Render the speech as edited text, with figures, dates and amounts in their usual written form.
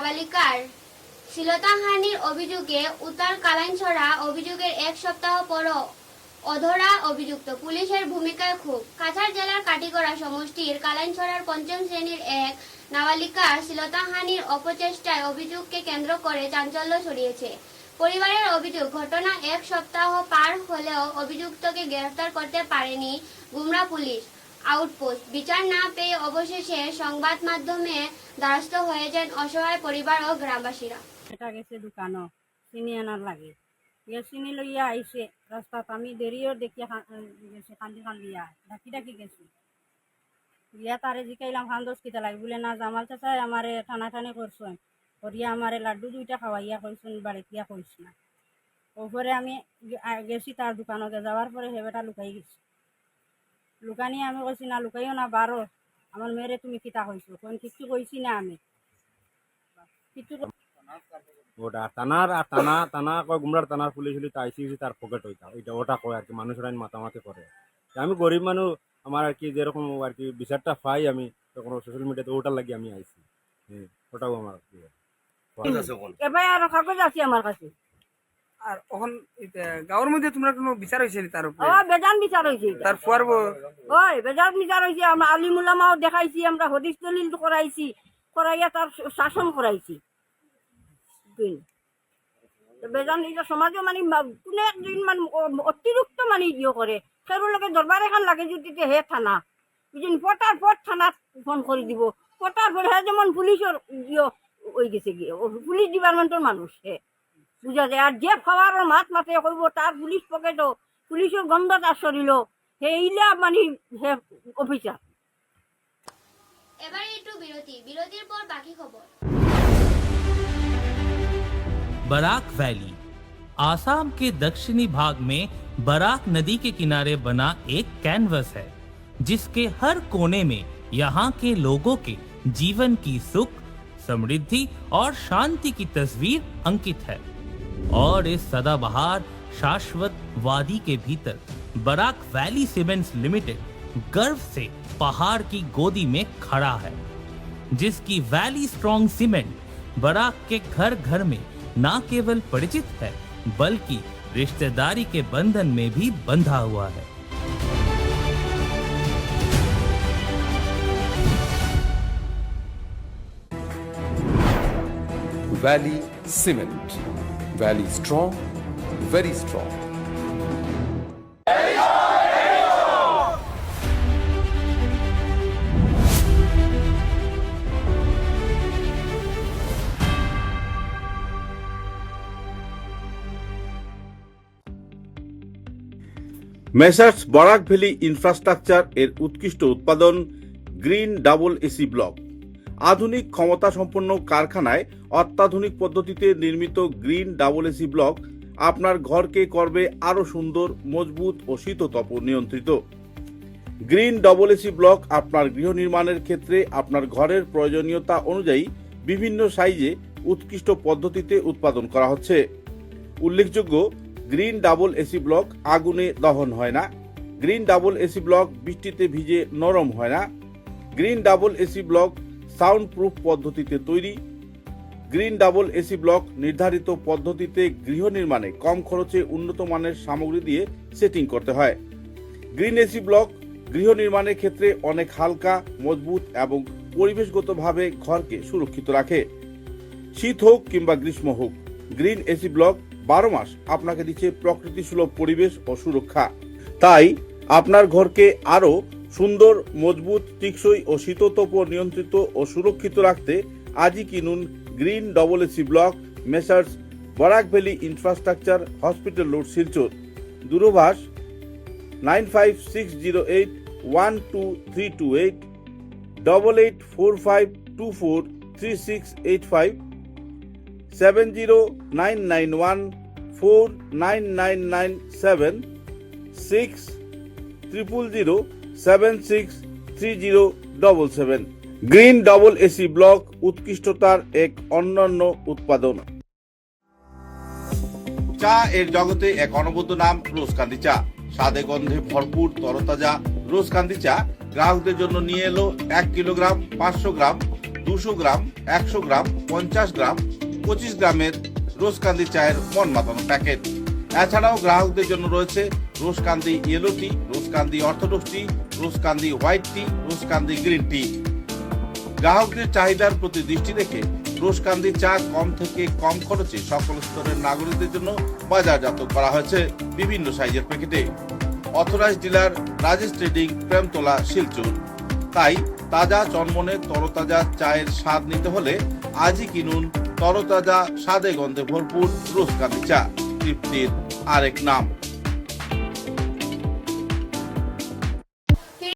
নাবালিকার শ্লীলতাহানির অভিযোগে উত্তর কালাইনছড়া অভিযোগের এক সপ্তাহ পরও অধরা অভিযুক্ত। পুলিশের ভূমিকায় ক্ষোভ। কাছাড় জেলার কাটিগড়া সমষ্টির কালাইনছড়ার পঞ্চম শ্রেণীর এক নাবালিকার শ্লীলতাহানির অপচেষ্টায় অভিযোগকে কেন্দ্র করে চাঞ্চল্য ছড়িয়েছে। পরিবারের অভিযোগ, ঘটনা এক সপ্তাহ পার হলেও অভিযুক্তকে গ্রেফতার করতে পারেনি গুমরা পুলিশ আউটপোস্ট। বিচার না পেয়ে অবশেষে সংবাদ মাধ্যমে দ্বারস্থ হয়েছেন অসহায় পরিবার ও গ্রামবাসীরা। এটা গেছে দোকানও চিনি আনার লাগে, চিনি লইয়া আইসে রাস্তাত, আমি দেরিও দেখিয়া গেছি, কান্দি কান্দিয়া ডাকি ডাকি গেছি, গিয়া তারে জিকাইলাম খান্দোস কিতা লাগে, বলে না জামাল চাচাই আমারে টানাটানি করছেন, করিয়া আমারে লাড্ডু দুইটা খাওয়াইয়া কইছেন, বাড়িতে গিয়া কইস না। ওপরে আমি গেছি তার দোকানকে, যাওয়ার পরে হেবেটা লুকাই গেছি। লুকানি আমি কইছি না লুকাইও না, বারো আমার মেয়েরে তুমি কিতা কইছো, কোন কিছু কইছি না, আমি কিছু ওটা টানার আর টানা টানা কয় গুমরার টানার পুলিশ হলি আইসি তার পকেট হইতা ওটা কয় আর কি, মানুষের আইন মাতামাতি করে। আমি গরিব মানুষ, আমার আর কি যেরকম আর কি বিচারটা পাই আমি তখন সোশ্যাল মিডিয়াতে ওটার লাগি আমি আইসি, ওটাও আমার এবার আর কাগজ আছে আমার কাছে। আর এখন গাঁওর মধ্যে তোমরা কোনো বিচার হয়েছে তার উপরে? বেজান বিচার হয়েছে, তার পর্ব ওই বেজান বিচার হয়েছে। আমরা আলিমুলামাও দেখাইছি, আমরা হদিস দলিল করাইছি, করাইয়া তার শাসন করাইছি। বেজান এটা সমাজে মানে কোনে একদিন মানে অতিরিক্ত মানে ইয়ে করে, সেগুলো লোকে দরবার এখন লাগে যদি হে থানা বুঝুন, পটার পর থানাত ফোন করে দিব, পটার পর হে যেমন পুলিশের ইয়ে হয়ে গেছে গিয়ে, পুলিশ ডিপার্টমেন্টের মানুষ হে বুঝা যায়। আর যে খাওয়ার মাত মাতে কইব তার পুলিশ পকেটও পুলিশের গন্ধ তার শরীর সেইলা মানে হে অফিসার। এবার একটু বিরতির পর বাকি খবর। बराक वैली आसाम के दक्षिणी भाग में बराक नदी के किनारे बना एक कैनवस है, जिसके हर कोने में यहाँ के लोगों के जीवन की सुख, समृद्धि और शांति की तस्वीर अंकित है। और इस सदाबहार शाश्वत वादी के भीतर बराक वैली सीमेंट्स लिमिटेड गर्व से पहाड़ की गोदी में खड़ा है, जिसकी वैली स्ट्रॉन्ग सीमेंट बराक के घर घर में न केवल परिचित है बल्कि रिश्तेदारी के बंधन में भी बंधा हुआ है। Valley Cement. Valley strong, very strong. Messrs Barak valley infrastructure এর উৎকৃষ্ট উৎপাদন গ্রিন ডাবল এসি ব্লক। আধুনিক ক্ষমতা সম্পন্ন কারখানায় অত্যাধুনিক পদ্ধতিতে নির্মিত গ্রিন ডাবল এসি ব্লক আপনার ঘরকে করবে আরও সুন্দর, মজবুত ও শীততাপ নিয়ন্ত্রিত। গ্রিন ডাবল এসি ব্লক আপনার গৃহ নির্মাণের ক্ষেত্রে আপনার ঘরের প্রয়োজনীয়তা অনুযায়ী বিভিন্ন সাইজে উৎকৃষ্ট পদ্ধতিতে উৎপাদন করা হচ্ছে। উল্লেখযোগ্য, গ্রিন ডাবল এসি ব্লক আগুনে দহন হয় না। গ্রিন ডাবল এসি ব্লক বৃষ্টিতে ভিজে নরম হয় না। Green double AC block sound proof পদ্ধতিতে তৈরি। গ্রিন ডাবল এসি ব্লক নির্ধারিত পদ্ধতিতে গৃহ নির্মাণে কম খরচে উন্নত মানের সামগ্রী দিয়ে সেটিং করতে হয়। গ্রিন এসি ব্লক গৃহ নির্মাণের ক্ষেত্রে অনেক হালকা, মজবুত এবং পরিবেশগতভাবে ঘরকে সুরক্ষিত রাখে। শীত হোক কিংবা গ্রীষ্ম হোক, গ্রিন এসি ব্লক 12 মাস আপনাকে দিচ্ছে প্রকৃতি সুলভ পরিবেশ ও সুরক্ষা। তাই আপনার ঘরকে আরও সুন্দর, মজবুত, টেকসই ও শীততাপ নিয়ন্ত্রিত ও সুরক্ষিত রাখতে আজই কিনুন green double AC block, messrs Barak valley infrastructure, hospital road, Silchar. দূরভাষ 9560812328, 8845243685, 70991499997, 6000763077। গ্রিন ডাবল এসি ব্লক উৎকৃষ্টতার এক অনন্য উৎপাদন। চা এর জগতে এক অনবদ্য নাম রোজকান্দি চা। স্বাদে গন্ধে ভরপুর তরতাজা রোজকান্দি চা গ্রাহকদের জন্য নিয়ে এলো 1 কিলোগ্রাম, 500 গ্রাম, 200 গ্রাম, 100 গ্রাম, 50 গ্রাম, 25 গ্রামের রোজকান্দি চায়ের মন মাতানো প্যাকেট। এছাড়াও গ্রাহকদের জন্য রয়েছে রোজকান্দি ইয়েলো টি, রোজকান্দি অর্থোডক্স টি, রোজকান্দি হোয়াইট টি, রোজকান্দি গ্রিন টি। গ্রাহকদের চাহিদার প্রতি দৃষ্টি রেখে রোজকান্দি চা কম থেকে কম খরচে সকল স্তরের নাগরিকদের জন্য বাজারজাত করা হয়েছে বিভিন্ন সাইজের প্যাকেটে। Authorised dealer Rajesh trading, Premtala, Silchar. তাই তাজা চনমনে তরতাজা চায়ের স্বাদ নিতে হলে আজই কিনুন তরতাজা স্বাদে গন্ধে ভরপুর রোজকান্দি চা, তৃপ্তির আরেক নাম।